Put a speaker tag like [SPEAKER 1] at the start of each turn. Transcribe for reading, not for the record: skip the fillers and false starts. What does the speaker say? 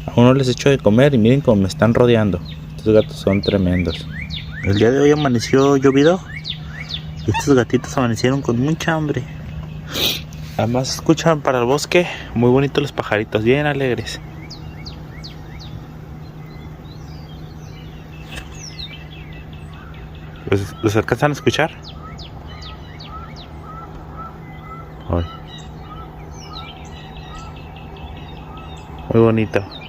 [SPEAKER 1] Aún no les echo de comer y miren cómo me están rodeando. Estos gatos son tremendos. El día de hoy amaneció llovido y estos gatitos amanecieron con mucha hambre. Además escuchan para el bosque muy bonitos los pajaritos, bien alegres. ¿Los alcanzan a escuchar? Ay. Muy bonito.